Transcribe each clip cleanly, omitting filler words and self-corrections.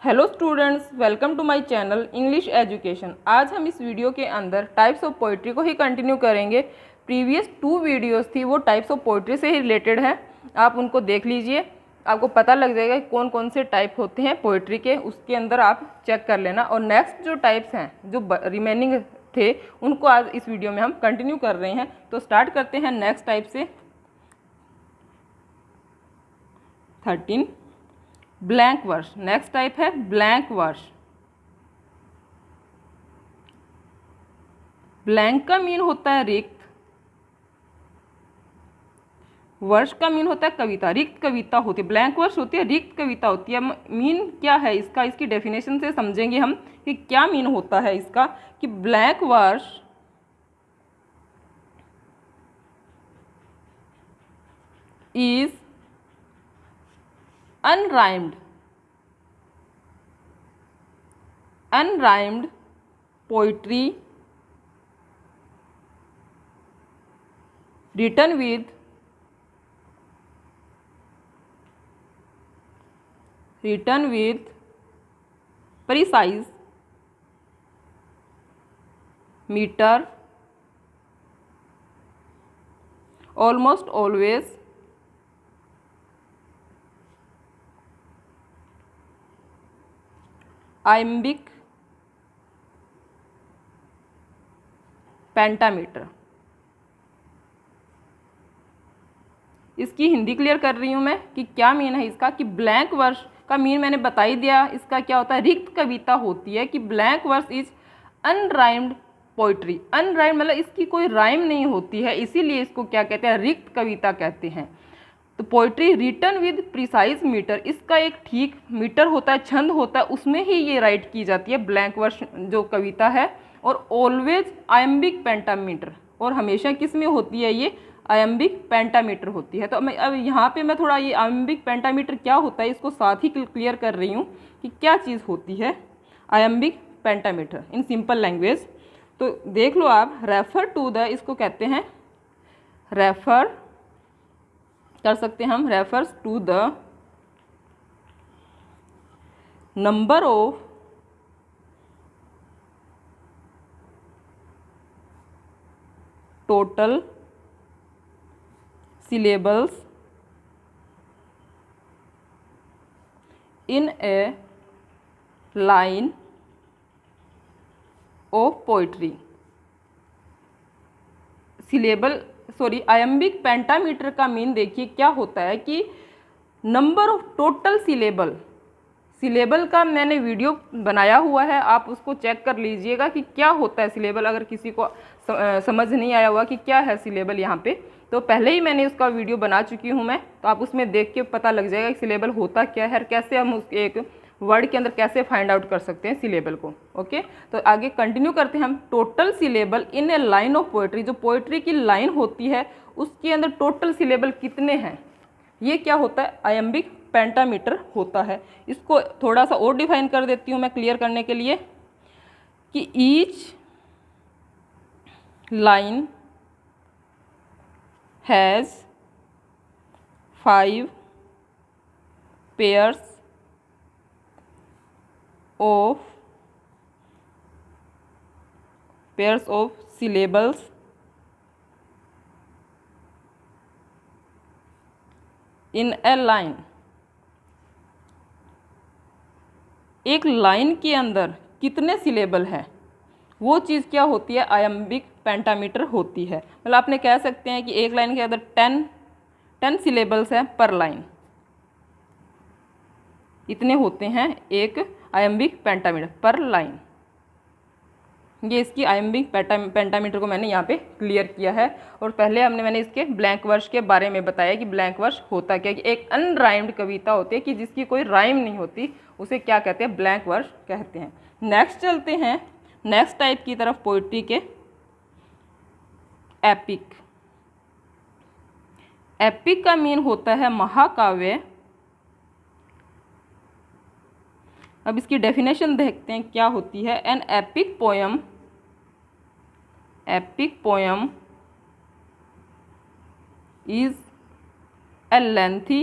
Hello students, welcome to my channel English education. आज हम इस वीडियो के अंदर टाइप्स ऑफ पोइट्री को ही कंटिन्यू करेंगे। प्रीवियस 2 वीडियोस थी वो टाइप्स ऑफ पोइट्री से ही रिलेटेड है, आप उनको देख लीजिए। आपको पता लग जाएगा कि कौन कौन से टाइप होते हैं पोइट्री के, उसके अंदर आप चेक कर लेना। और नेक्स्ट जो टाइप्स हैं जो रिमेनिंग थे उनको आज इस वीडियो में हम कंटिन्यू कर रहे हैं। तो स्टार्ट करते हैं नेक्स्ट टाइप से। 13 ब्लैंक वर्स। नेक्स्ट टाइप है ब्लैंक वर्स। ब्लैंक का मीन होता है रिक्त, वर्ष का मीन होता है कविता, रिक्त कविता होती है। ब्लैंक वर्स होती है, रिक्त कविता होती है। मीन क्या है इसका, इसकी डेफिनेशन से समझेंगे हम कि क्या मीन होता है इसका। कि blank verse is unrhymed poetry written with precise meter, almost always iambic pentameter. इसकी हिंदी क्लियर कर रही हूँ मैं कि क्या मीन है इसका। कि ब्लैंक वर्स का मीन मैंने बता ही दिया, इसका क्या होता है, रिक्त कविता होती है। कि blank verse is unrhymed poetry. Unrhymed मतलब इसकी कोई राइम नहीं होती है, इसीलिए इसको क्या कहते हैं, रिक्त कविता कहते हैं। तो poetry written with precise meter, इसका एक ठीक मीटर होता है, छंद होता है, उसमें ही ये राइट की जाती है ब्लैंक वर्स जो कविता है। और ऑलवेज आयम्बिक पेंटामीटर, और हमेशा किस में होती है ये, आयम्बिक पेंटामीटर होती है। तो मैं अब यहाँ पे मैं थोड़ा ये आयम्बिक पेंटामीटर क्या होता है इसको साथ ही क्लियर कर रही हूँ कि क्या चीज़ होती है iambic pentameter in simple language. तो देख लो आप, रेफर टू द, इसको कहते हैं रेफर कर सकते हैं हम, refers to the number of total syllables in a line of poetry। Syllable sorry iambic pentameter का मीन देखिए क्या होता है कि number of total syllable. Syllable का मैंने वीडियो बनाया हुआ है, आप उसको चेक कर लीजिएगा कि क्या होता है सिलेबल। अगर किसी को समझ नहीं आया हुआ कि क्या है सिलेबल यहाँ पे, तो पहले ही मैंने उसका वीडियो बना चुकी हूँ मैं, तो आप उसमें देख के पता लग जाएगा कि सिलेबल होता क्या है और कैसे हम उस एक वर्ड के अंदर कैसे फाइंड आउट कर सकते हैं सिलेबल को। ओके, तो आगे कंटिन्यू करते हैं हम। Total syllable in A line of poetry, जो पोएट्री की लाइन होती है उसके अंदर टोटल सिलेबल कितने हैं, ये क्या होता है, आयम्बिक पेंटामीटर होता है। इसको थोड़ा सा और डिफाइन कर देती हूँ मैं क्लियर करने के लिए कि each line has 5 pairs of syllables in a line। एक लाइन के अंदर कितने सिलेबल हैं वो चीज़ क्या होती है, आयम्बिक पेंटामीटर होती है। मतलब आपने कह सकते हैं कि एक लाइन के अंदर 10 सिलेबल्स हैं पर लाइन, इतने होते हैं एक आयम्बिक पेंटामीटर पर लाइन। ये इसकी आयम्बिक पेंटामीटर को मैंने यहाँ पे क्लियर किया है। और पहले मैंने इसके ब्लैंक वर्स के बारे में बताया कि ब्लैंक वर्स होता क्या है। कि एक अनराइम्ड कविता होती है कि जिसकी कोई राइम नहीं होती, उसे क्या कहते हैं, ब्लैंक वर्स कहते हैं। नेक्स्ट चलते हैं नेक्स्ट टाइप की तरफ, पोइट्री के एपिक। एपिक का मीन होता है महाकाव्य। अब इसकी डेफिनेशन देखते हैं क्या होती है। An epic poem is a lengthy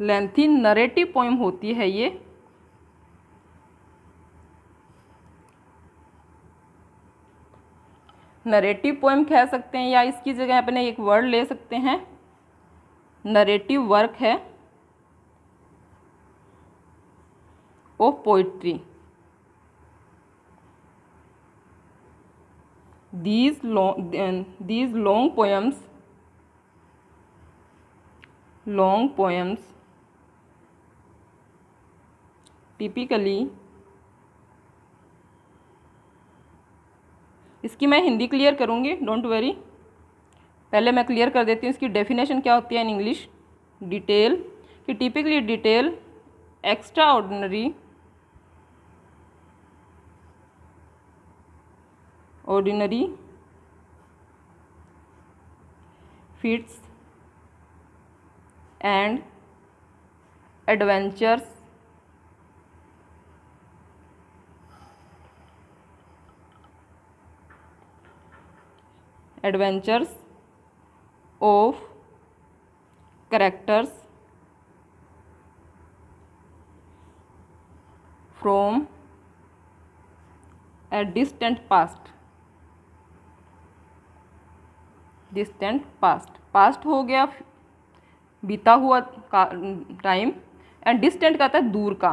lengthy narrative poem होती है ये। नरेटिव पोएम कह सकते हैं, या इसकी जगह अपने एक वर्ड ले सकते हैं, नरेटिव वर्क है of poetry. These long poems typically, इसकी मैं हिंदी क्लियर करूँगी, डोंट वरी। पहले मैं क्लियर कर देती हूँ इसकी डेफिनेशन क्या होती है इन इंग्लिश। डिटेल, कि typically detail extra ordinary feats and adventures of characters from a distant past। Past हो गया बीता हुआ टाइम, एंड डिस्टेंट का था दूर का।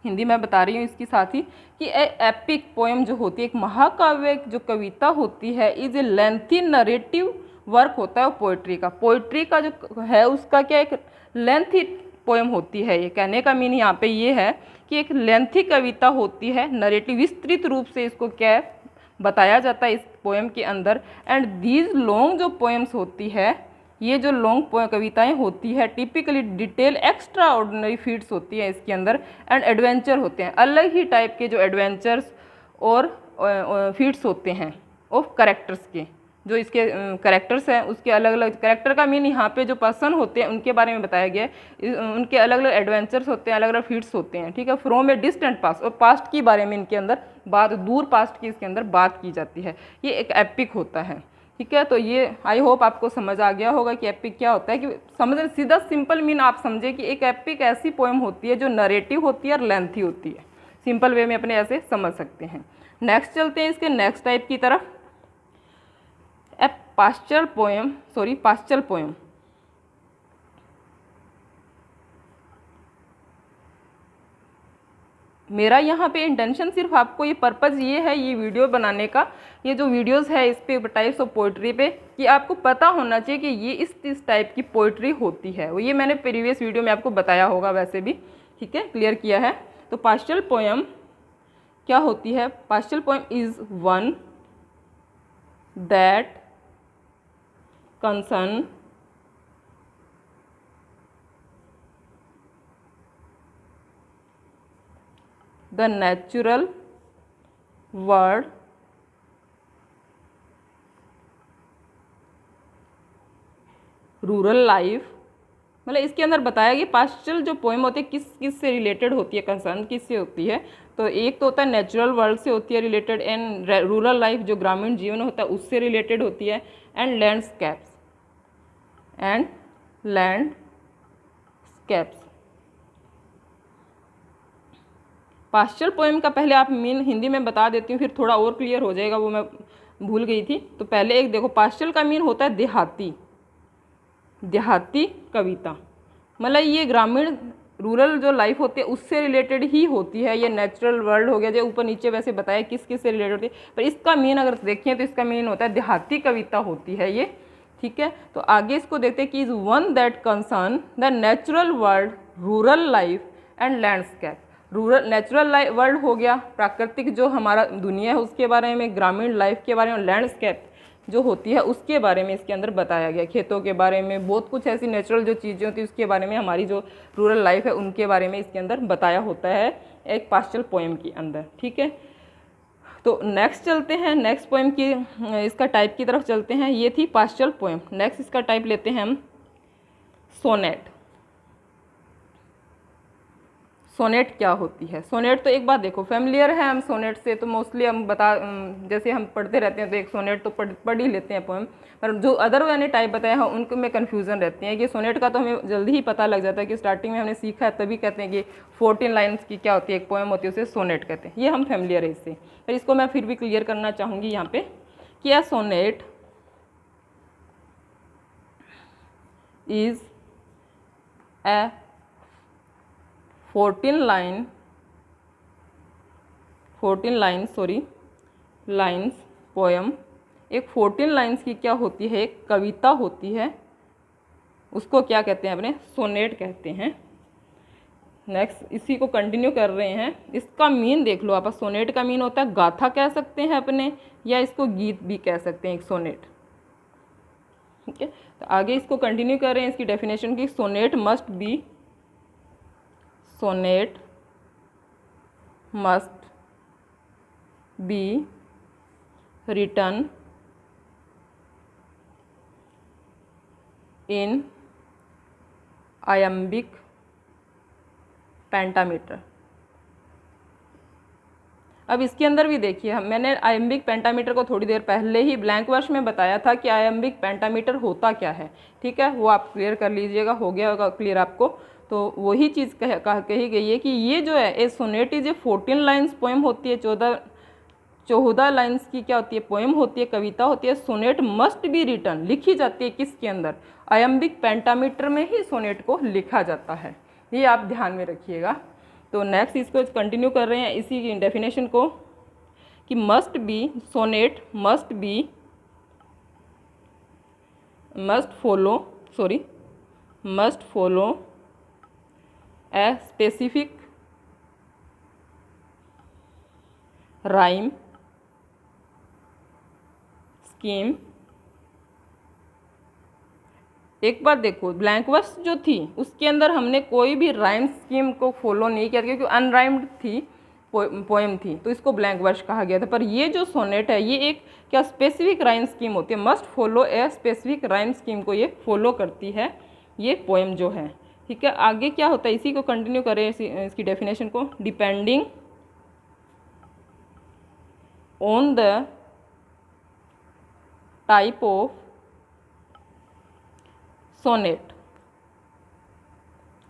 हिंदी में बता रही हूँ इसकी साथ ही कि एपिक पोएम जो होती है, एक महाकाव्य जो कविता होती है, is a lengthy narrative work होता है पोइट्री का। पोइट्री का जो है उसका क्या एक लेंथी पोएम होती है। ये कहने का मीन यहाँ पे ये है कि एक लेंथी कविता होती है, नरेटिव विस्तृत रूप से इसको क्या है बताया जाता है इस पोएम के अंदर। एंड दीज लॉन्ग जो पोएम्स होती है, ये जो लॉन्ग कविताएं होती है, typically detail extraordinary feats होती है इसके अंदर, एंड एडवेंचर होते हैं, अलग ही टाइप के जो एडवेंचर्स और फीट्स होते हैं ऑफ कैरेक्टर्स के। जो इसके कैरेक्टर्स हैं उसके अलग अलग, कैरेक्टर का मीन यहाँ पे जो पर्सन होते हैं उनके बारे में बताया गया है, उनके अलग अलग एडवेंचर्स होते हैं, अलग अलग फीट्स होते हैं, ठीक है। फ्रॉम ए डिस्टेंट पास्ट, और पास्ट के बारे में इनके अंदर बात, दूर पास्ट की इसके अंदर बात की जाती है। ये एक एपिक होता है, ठीक है। तो ये आई होप आपको समझ आ गया होगा कि एपिक क्या होता है। कि समझ सीधा सिंपल मीन आप समझे कि एक एपिक ऐसी पोएम होती है जो नरेटिव होती है और लेंथी होती है। सिंपल वे में अपने ऐसे समझ सकते हैं। नेक्स्ट चलते हैं इसके नेक्स्ट टाइप की तरफ। पास्चल पोएम। मेरा यहाँ पे इंटेंशन सिर्फ आपको ये पर्पज़ ये है ये वीडियो बनाने का, ये जो वीडियोस है इस पे टाइप्स ऑफ पोइट्री पे, कि आपको पता होना चाहिए कि ये इस टाइप की पोइट्री होती है। वो ये मैंने प्रीवियस वीडियो में आपको बताया होगा वैसे भी, ठीक है, क्लियर किया है। तो पास्चल पोएम क्या होती है? Pastoral poem is one that concern the natural world, rural life. मतलब इसके अंदर बताया कि पास्चल जो पोएम होती है किस से रिलेटेड होती है, कंसर्न किससे होती है। तो एक तो होता है नेचुरल वर्ल्ड से होती है रिलेटेड, एंड रूरल लाइफ जो ग्रामीण जीवन होता है उससे रिलेटेड होती है, एंड लैंडस्केप्स पास्चल पोएम का पहले आप मीन हिंदी में बता देती हूँ, फिर थोड़ा और क्लियर हो जाएगा, वो मैं भूल गई थी। तो पहले एक देखो, पास्चल का मीन होता है देहाती कविता। मतलब ये ग्रामीण रूरल जो लाइफ होती है उससे रिलेटेड ही होती है। ये नेचुरल वर्ल्ड हो गया जो ऊपर नीचे वैसे बताया किस से रिलेटेड होती है, पर इसका मीन अगर देखें तो इसका मीन होता है देहाती कविता होती है ये, ठीक है। तो आगे इसको देखते हैं कि is one that concern the natural world, rural life and landscape. Rural natural world हो गया, प्राकृतिक जो हमारा दुनिया है उसके बारे में, ग्रामीण लाइफ के बारे में, लैंडस्केप जो होती है उसके बारे में इसके अंदर बताया गया, खेतों के बारे में, बहुत कुछ ऐसी नेचुरल जो चीज़ें होती है उसके बारे में, हमारी जो रूरल लाइफ है उनके बारे में इसके अंदर बताया होता है एक पास्चल पोएम के अंदर, ठीक है। तो नेक्स्ट चलते हैं, नेक्स्ट पोएम की इसका टाइप की तरफ चलते हैं। ये थी पास्चल पोएम। नेक्स्ट इसका टाइप लेते हैं हम सोनेट। सोनेट क्या होती है। सोनेट तो एक बात देखो फेमिलियर है हम सोनेट से, तो मोस्टली हम जैसे हम पढ़ते रहते हैं तो एक सोनेट तो पढ़ ही लेते हैं पोएम, पर जो अदर मैंने टाइप बताया है उनको में कन्फ्यूज़न रहती है कि सोनेट का तो हमें जल्दी ही पता लग जाता है कि स्टार्टिंग में हमने सीखा है तभी कहते हैं कि 14 लाइन्स की क्या होती है एक पोएम होती है, उसे सोनेट कहते हैं। ये हम फेमिलियर है इससे, पर इसको मैं फिर भी क्लियर करना चाहूँगी यहाँ पे कि a sonnet is a 14 lines poem. एक 14 लाइन्स की क्या होती है, एक कविता होती है, उसको क्या कहते हैं अपने सोनेट कहते हैं। नेक्स्ट इसी को कंटिन्यू कर रहे हैं। इसका मीन देख लो आप, सोनेट का मीन होता है गाथा कह सकते हैं अपने, या इसको गीत भी कह सकते हैं एक सोनेट। ठीक है, तो आगे इसको कंटिन्यू कर रहे हैं इसकी डेफिनेशन की। Sonnet must be written in iambic pentameter. अब इसके अंदर भी देखिए, मैंने आयम्बिक पेंटामीटर को थोड़ी देर पहले ही ब्लैंक वर्स में बताया था कि आयम्बिक पेंटामीटर होता क्या है। ठीक है, वो आप क्लियर कर लीजिएगा, हो गया होगा क्लियर आपको। तो वही चीज़ कही गई है कि ये जो है a sonnet is a 14 lines poem होती है, 14 लाइन्स की क्या होती है पोएम होती है, कविता होती है। सोनेट मस्ट बी रिटन, लिखी जाती है किसके अंदर, आयम्बिक पेंटामीटर में ही सोनेट को लिखा जाता है, ये आप ध्यान में रखिएगा। तो नेक्स्ट इसको कंटिन्यू कर रहे हैं इसी डेफिनेशन को कि sonnet must follow a specific rhyme scheme. एक बात देखो, ब्लैंक वर्स जो थी उसके अंदर हमने कोई भी राइम स्कीम को फॉलो नहीं किया क्योंकि अनराइम्ड थी पोएम थी, तो इसको ब्लैंक वर्स कहा गया था। पर ये जो सोनेट है ये एक क्या स्पेसिफिक राइम स्कीम होती है, must follow a specific rhyme scheme को ये फॉलो करती है ये पोएम जो है। ठीक है, आगे क्या होता है इसी को कंटिन्यू करें इसकी डेफिनेशन को। Depending on the type of sonnet,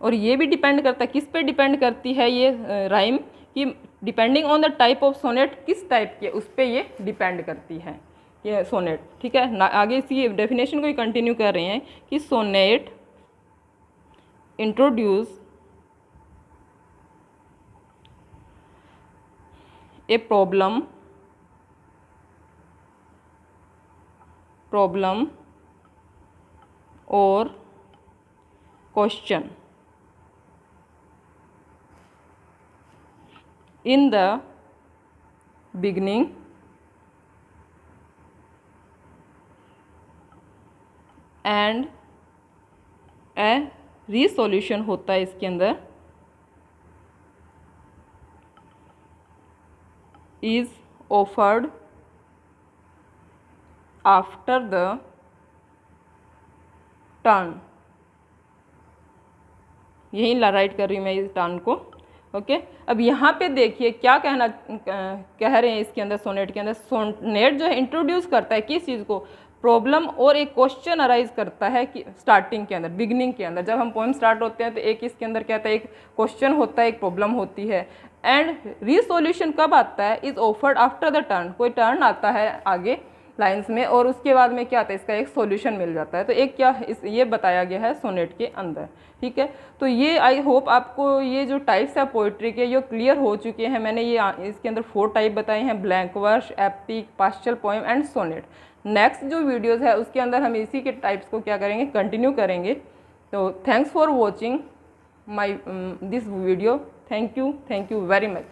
और ये भी डिपेंड करता है किस पे डिपेंड करती है ये राइम कि depending on the type of sonnet, किस टाइप के उस पर ये डिपेंड करती है ये सोनेट। ठीक है, आगे इसी डेफिनेशन को ही कंटिन्यू कर रहे हैं कि सोनेट इंट्रोड्यूस ए प्रॉब्लम और question in the beginning and a resolution होता है इसके अंदर is offered after the turn। यही राइट कर रही हूँ मैं इस टर्न को। ओके, अब यहाँ पे देखिए क्या कह रहे हैं इसके अंदर सोनेट के अंदर। सोनेट जो है इंट्रोड्यूस करता है किस चीज़ को, प्रॉब्लम और एक क्वेश्चन अराइज करता है कि स्टार्टिंग के अंदर, बिगिनिंग के अंदर जब हम पोएम स्टार्ट होते हैं तो एक इसके अंदर क्या होता है, एक क्वेश्चन होता है, एक प्रॉब्लम होती है। एंड रिसोल्यूशन कब आता है, is offered after the turn, कोई टर्न आता है आगे लाइंस में और उसके बाद में क्या आता है, इसका एक सॉल्यूशन मिल जाता है। तो एक क्या ये बताया गया है सोनेट के अंदर। ठीक है, तो ये आई होप आपको ये जो टाइप्स है पोइट्री के ये क्लियर हो चुके हैं। मैंने ये इसके अंदर 4 टाइप बताए हैं, blank verse, epic, pastoral poem and sonnet. Next जो वीडियोज़ है उसके अंदर हम इसी के टाइप्स को क्या करेंगे, कंटिन्यू करेंगे। तो thanks for watching my this video. Thank you very much.